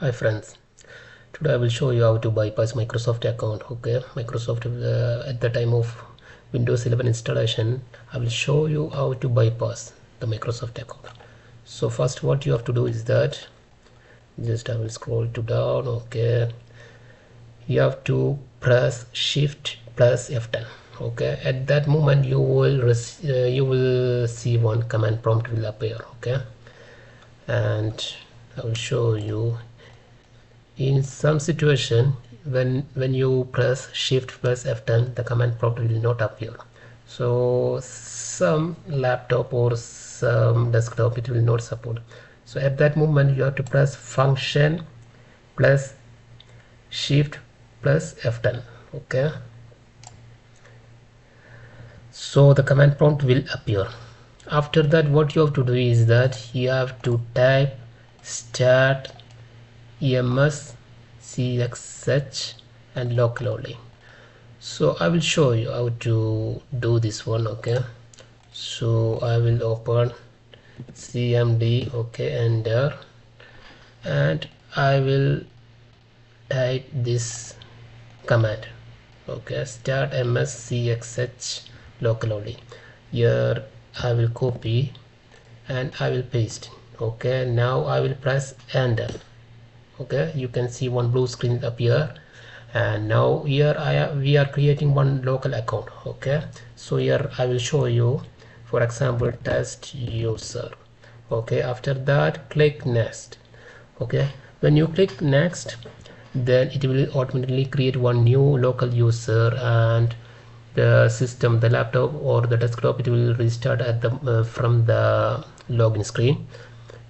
Hi friends, today I will show you how to bypass Microsoft account. Okay, Microsoft at the time of Windows 11 installation, I will show you how to bypass the Microsoft account. So first what you have to do is that just I will scroll to down. Okay, you have to press Shift plus F10. Okay, at that moment you will see one command prompt will appear. Okay, and I will show you in some situation when you press Shift plus F10 the command prompt will not appear. So some laptop or some desktop it will not support. So at that moment you have to press function plus Shift plus F10. Okay, so the command prompt will appear. After that what you have to do is that you have to type start ms-cxh and localonly. So I will show you how to do this one. Okay, so I will open cmd. Okay, enter, and I will type this command. Okay, start ms-cxh localonly. Here I will copy and I will paste. Okay, now I will press enter. Okay, you can see one blue screen appear, and now here we are creating one local account. Okay, so here I will show you, for example, test user. Okay, after that click next. Okay, when you click next, then it will automatically create one new local user, and the system, the laptop or the desktop, it will restart at the from the login screen.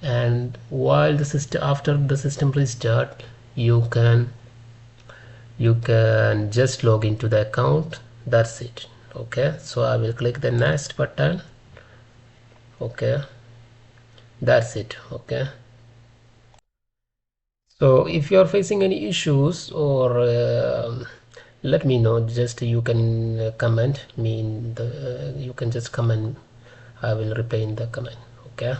And while the system, after the system restart, you can just log into the account. That's it. Okay, so I will click the next button. Okay, that's it. Okay, so if you are facing any issues or let me know. Just you can comment me in the you can just comment. I will reply in the comment. Okay.